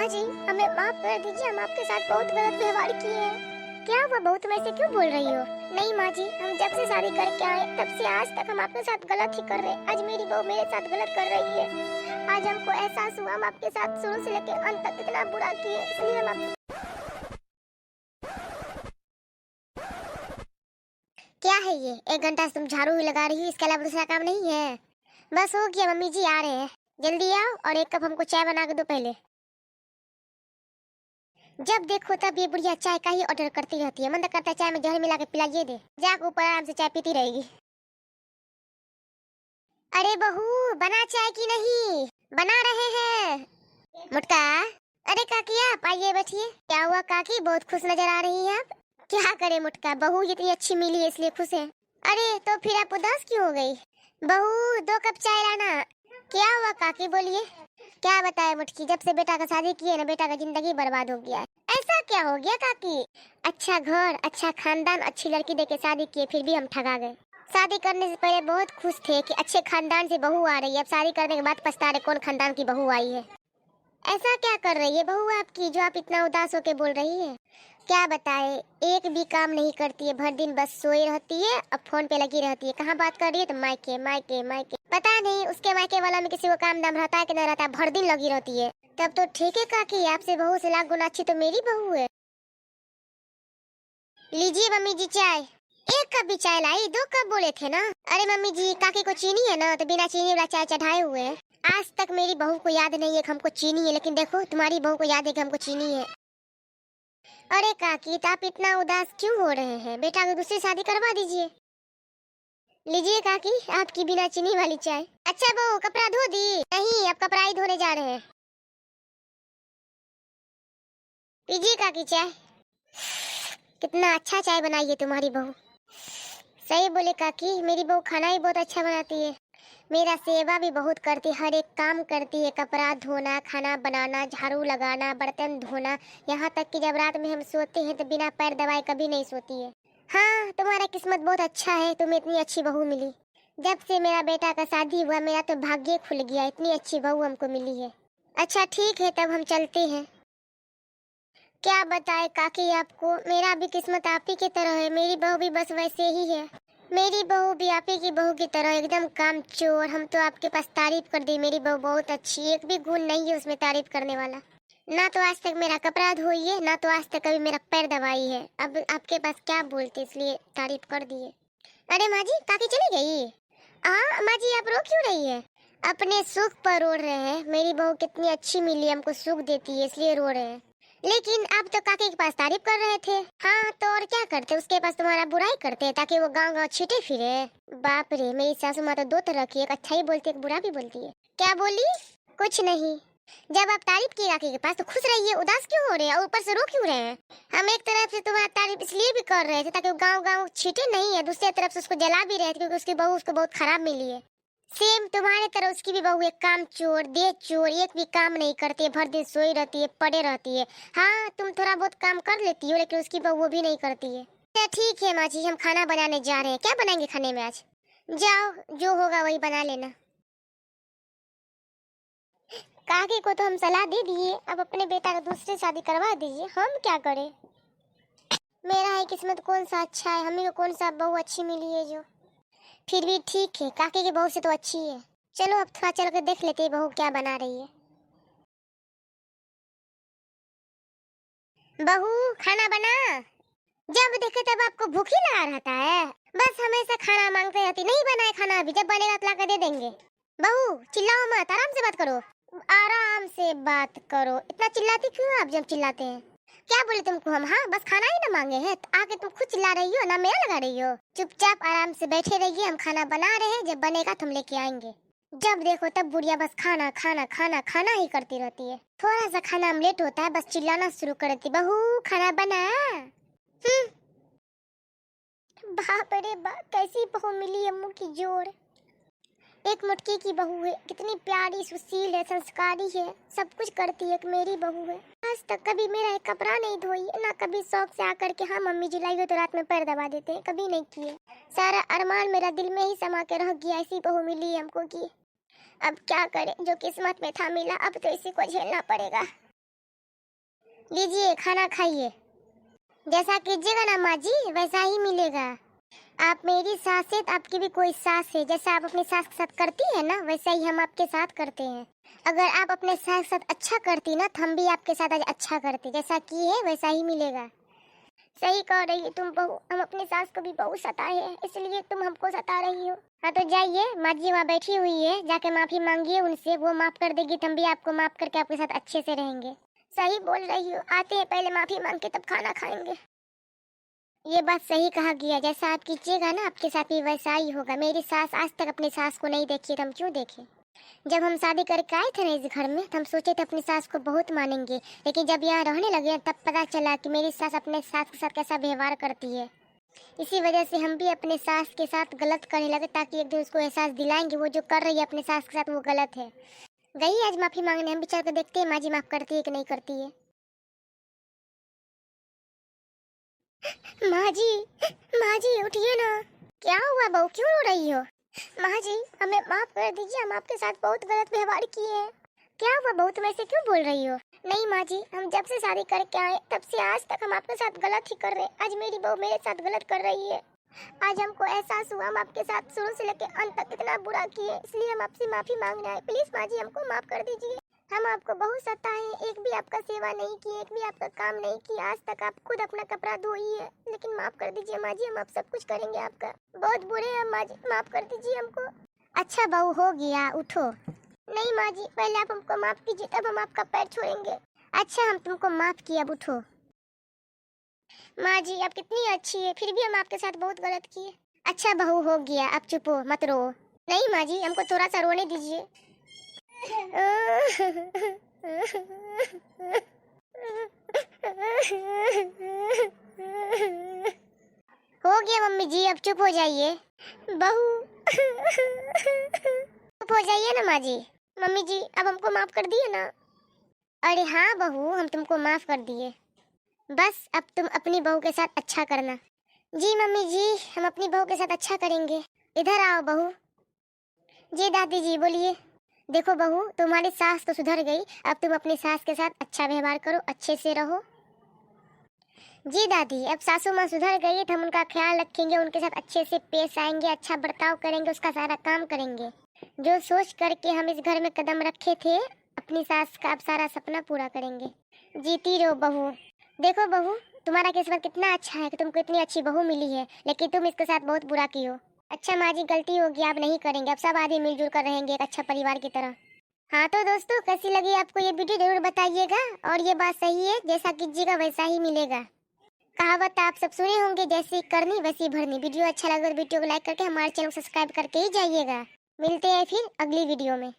माँ जी, हमें माफ कर दीजिए, हम आपके साथ बहुत गलत व्यवहार किए हैं। क्या हुआ बहू, तुम ऐसे क्यों बोल रही हो? नहीं माँ जी, हम जब से शादी करके आए तब से आज तक हम आपके साथ गलत ही कर रहे हैं। आज मेरी बहू मेरे साथ गलत कर रही है। आज हमको एहसास हुआ हम आपके साथ शुरू से लेकर अंत तक कितना बुरा किए, इसलिए हम आप... क्या है ये? 1 घंटा से तुम झाड़ू ही लगा रही हो, इसके अलावा दूसरा काम नहीं है? बस हो गया, मम्मी जी आ रहे हैं, जल्दी आओ और 1 कप हमको चाय बना के दो पहले। जब देखो तब ये बुढ़िया चाय का ही ऑर्डर करती रहती है। मन तो करता है चाय में जहर मिला के पिलाइए दे, जाकर ऊपर आराम से चाय पीती रहेगी। अरे बहू, बना चाय की नहीं? बना रहे हैं। मुटका, अरे काकी आप आइए बैठिए। क्या हुआ काकी, बहुत खुश नजर आ रही हैं आप? क्या करे मुटका, बहू इतनी अच्छी मिली है इसलिए खुश है। अरे तो फिर आप उदास क्यों हो गई? बहू 2 कप चाय लाना। क्या हुआ काकी, बोलिए। क्या बताए मुटकी, जब से बेटा का शादी की है ना, बेटा का जिंदगी बर्बाद हो गया है। ऐसा क्या हो गया काकी? अच्छा घर, अच्छा खानदान, अच्छी लड़की देके शादी किए, फिर भी हम ठगा गए। शादी करने से पहले बहुत खुश थे कि अच्छे खानदान से बहू आ रही है, अब शादी करने के बाद पछता रहे कौन खानदान की बहू आई है। ऐसा क्या कर रही है बहू आपकी जो आप इतना उदास होके बोल रही है? क्या बताए, एक भी काम नहीं करती है, भर दिन बस सोई रहती है, अब फोन पे लगी रहती है। कहाँ बात कर रही है तो मायके मायके मायके, पता नहीं उसके मायके वाला में किसी को काम दाम रहता है कि नहीं रहता है, भर दिन लगी रहती है। तब तो ठीक है काकी, आपसे बहू से लाख गुना अच्छी तो मेरी बहू है। लीजिए मम्मी जी चाय। 1 कप भी चाय लाई, 2 कप बोले थे ना। अरे मम्मी जी, काकी को चीनी है ना तो बिना चीनी वाला चाय चढ़ाए हुए हैं। आज तक मेरी बहू को याद नहीं है कि हमको चीनी है, लेकिन देखो तुम्हारी बहू को याद है कि हमको चीनी है। अरे काकी, तो आप इतना उदास क्यों हो रहे हैं? बेटा को दूसरी शादी करवा दीजिए। लीजिए काकी, आपकी बिना चीनी वाली चाय। अच्छा बहू, कपड़ा धो दी? नहीं, अब कपड़ा ही धोने जा रहे हैं। पीजिए काकी चाय। कितना अच्छा चाय बनाई है तुम्हारी बहू। सही बोले काकी, मेरी बहू खाना ही बहुत अच्छा बनाती है। मेरा सेवा भी बहुत करती है, हर एक काम करती है, कपड़ा धोना, खाना बनाना, झाड़ू लगाना, बर्तन धोना। यहाँ तक कि जब रात में हम सोते हैं तो बिना पैर दबाए कभी नहीं सोती है। हाँ, तुम्हारा किस्मत बहुत अच्छा है, तुम्हें इतनी अच्छी बहू मिली। जब से मेरा बेटा का शादी हुआ मेरा तो भाग्य खुल गया, इतनी अच्छी बहू हमको मिली है। अच्छा ठीक है, तब हम चलते हैं। क्या बताए काकी आपको, मेरा भी किस्मत आप ही की तरह है, मेरी बहू भी बस वैसे ही है। मेरी बहू भी आप ही की बहू की तरह एकदम कामचोर। हम तो आपके पास तारीफ कर दी, मेरी बहू बहुत अच्छी, एक भी गुण नहीं है उसमें तारीफ करने वाला। ना तो आज तक मेरा कपड़ा धोई है, ना तो आज तक कभी मेरा पैर दबाई है। अब आपके पास क्या बोलते, इसलिए तारीफ कर दिए। अरे माँ जी, काकी चली गई? हाँ माँ जी, आप रो क्यों रही है? अपने सुख पर रो रहे हैं, मेरी बहू कितनी अच्छी मिली, हमको सुख देती है इसलिए रो रहे हैं। लेकिन आप तो काके के पास तारीफ कर रहे थे। हाँ तो और क्या करते, उसके पास तुम्हारा बुराई करते ताकि वो गांव गांव छीटे फिरे। बाप रे, मेरी सासू माँ तो 2 तरह की, एक अच्छा ही बोलती है, एक बुरा भी बोलती है। क्या बोली? कुछ नहीं। जब आप तारीफ की काके के पास तो खुश रहिए, उदास क्यों हो रहे हैं और ऊपर से रो क्यों रहे हैं? हम एक तरफ से तुम्हारा तारीफ इसलिए भी कर रहे थे ताकि वो गाँव गाँव छीटे नहीं है, दूसरी तरफ से उसको जला भी रहे थे क्योंकि उसकी बहू उसको बहुत खराब मिली है। सेम तुम्हारे तरह उसकी भी बहू एक काम चोर, दे चोर, एक भी काम नहीं करती है, भर दिन सोई रहती है, पड़े रहती है। हाँ तुम थोड़ा बहुत काम कर लेती हो, लेकिन उसकी बहू वो भी नहीं करती है। अच्छा ठीक है माँ जी, हम खाना बनाने जा रहे हैं। क्या बनाएंगे खाने में आज? जाओ, जो होगा वही बना लेना। काकी को तो हम सलाह दे दिए, अब अपने बेटा का दूसरी शादी करवा दीजिए, हम क्या करें। मेरा है किस्मत कौन सा अच्छा है, हमें को कौन सा बहू अच्छी मिली है जो। फिर भी ठीक है, काकी की बहू से तो अच्छी है। चलो अब थोड़ा चल कर देख लेते हैं बहू क्या बना रही है। बहू खाना बना। जब देखे तब आपको भूख ही लगा रहता है, बस हमेशा खाना मांगते रहती। नहीं बनाए खाना, अभी जब बनेगा तो ला कर दे देंगे। बहू चिल्लाओ मत, आराम से बात करो। आराम से बात करो, इतना चिल्लाती क्यों आप जब चिल्लाते हैं? क्या बोले तुमको हम? हाँ बस खाना ही ना मांगे हैं तो आके तुम खुद चिल्ला रही हो ना, मेरा लगा रही हो। चुपचाप आराम से बैठे रहिए, हम खाना बना रहे हैं, जब बनेगा तुम लेके आएंगे। जब देखो तब बुढ़िया बस खाना खाना खाना खाना ही करती रहती है। थोड़ा सा खाना में लेट होता है बस चिल्लाना शुरू कर देती, बहू खाना बना। बाप रे बाप, कैसी बहू मिली है, मुंह की जोर। एक मुटकी की बहू है, कितनी प्यारी, सुशील है, संस्कारी है, सब कुछ करती है, एक मेरी बहू है। आज तक कभी मेरा एक कपड़ा नहीं धोई, ना कभी शौक से आकर के हाँ मम्मी जी लाई हो तो रात में पैर दबा देते हैं, कभी नहीं किए। सारा अरमान मेरा दिल में ही समा के रह गया, ऐसी बहू मिली है हमको की। अब क्या करें, जो किस्मत में था मिला, अब तो इसी को झेलना पड़ेगा। लीजिए खाना खाइए। जैसा कीजिएगा ना माँ जी वैसा ही मिलेगा। आप मेरी सास है तो आपकी भी कोई सास है। जैसा आप अपनी सास के साथ करती है ना वैसा ही हम आपके साथ करते हैं। अगर आप अपने सास के साथ अच्छा करती ना तो हम भी आपके साथ आज अच्छा करते। जैसा की है वैसा ही मिलेगा। सही कह रही है तुम बहू, हम अपनी सास को भी बहुत सताए हैं इसलिए तुम हमको सता रही हो। हाँ तो जाइए, माँ जी वहाँ बैठी हुई है, जाके माफी मांगिए उनसे, वो माफ कर देगी तो हम भी आपको माफ करके आपके साथ अच्छे से रहेंगे। सही बोल रही हो, आते हैं पहले माफी मांग के तब खाना खाएंगे। ये बात सही कहा गया, जैसा आप कीजिएगा ना आपके साथ भी वैसा ही होगा। मेरी सास आज तक अपनी सास को नहीं देखी तो हम क्यों देखें। जब हम शादी करके आए थे ना इस घर में तो हम सोचे थे अपनी सास को बहुत मानेंगे, लेकिन जब यहाँ रहने लगे तब पता चला कि मेरी सास अपने सास के साथ कैसा व्यवहार करती है। इसी वजह से हम भी अपने सास के साथ गलत करने लगे, ताकि एक दिन उसको एहसास दिलाएंगे वो जो कर रही है अपने सास के साथ वो गलत है। गई आज माफी मांगने, हम भी चल कर देखते हैं माँ जी माफ करती है कि नहीं करती है। माँ जी, माँ जी उठिए ना। क्या हुआ बहू, क्यों रो रही हो? माँ जी हमें माफ कर दीजिए, हम आपके साथ बहुत गलत व्यवहार किए हैं। क्या हुआ बहू, तुम ऐसे क्यों बोल रही हो? नहीं माँ जी, हम जब से शादी करके आए तब से आज तक हम आपके साथ गलत ही कर रहे हैं। आज मेरी बहू मेरे साथ गलत कर रही है। आज हमको एहसास हुआ हम आपके साथ शुरू से लेकर अंत तक कितना बुरा किए, इसलिए हम आपसे माफी मांगने आए। प्लीज माँ जी हमको माफ कर दीजिए। हम आपको बहुत सताए हैं, एक भी आपका सेवा नहीं की, एक भी आपका काम नहीं किया। आज तक आप खुद अपना कपड़ा धोई है, लेकिन माफ कर दीजिए माँ जी, हम आप सब कुछ करेंगे आपका। बहुत बुरे हैं माँ जी, माफ कर दीजिए हमको। अच्छा बहू हो गया, उठो। नहीं माँ जी, पहले आप हमको माफ कीजिए तब हम आपका पैर छोड़ेंगे। अच्छा हम तुमको माफ किया, अब उठो। माँ जी आप कितनी अच्छी है, फिर भी हम आपके साथ बहुत गलत किए। अच्छा बहू हो गया, अब चुप हो, मत रो। नहीं माँ जी, हमको थोड़ा सा रोने दीजिए। हो गया मम्मी जी, अब चुप हो जाइए। बहू चुप हो जाइए ना माँ जी। मम्मी जी अब हमको माफ कर दिए ना? अरे हाँ बहू, हम तुमको माफ कर दिए। बस अब तुम अपनी बहू के साथ अच्छा करना। जी मम्मी जी, हम अपनी बहू के साथ अच्छा करेंगे। इधर आओ बहू। जी दादी जी बोलिए। देखो बहू, तुम्हारी सास तो सुधर गई, अब तुम अपनी सास के साथ अच्छा व्यवहार करो, अच्छे से रहो। जी दादी, अब सासू माँ सुधर गई है तो हम उनका ख्याल रखेंगे, उनके साथ अच्छे से पेश आएंगे, अच्छा बर्ताव करेंगे, उसका सारा काम करेंगे। जो सोच करके हम इस घर में कदम रखे थे, अपनी सास का अब सारा सपना पूरा करेंगे। जीती रहो बहू। देखो बहू, तुम्हारा किस्मत कितना अच्छा है कि तुमको इतनी अच्छी बहू मिली है, लेकिन तुम इसके साथ बहुत बुरा की हो। अच्छा माँ जी, गलती होगी, आप नहीं करेंगे, अब सब आदमी मिलजुल कर रहेंगे एक अच्छा परिवार की तरह। हाँ तो दोस्तों, कैसी लगी आपको ये वीडियो जरूर बताइएगा। और ये बात सही है, जैसा कीजिएगा वैसा ही मिलेगा। कहावत आप सब सुने होंगे, जैसी करनी वैसी भरनी। वीडियो अच्छा लगा तो वीडियो को लाइक करके हमारे चैनल को सब्सक्राइब करके ही जाइएगा। मिलते हैं फिर अगली वीडियो में।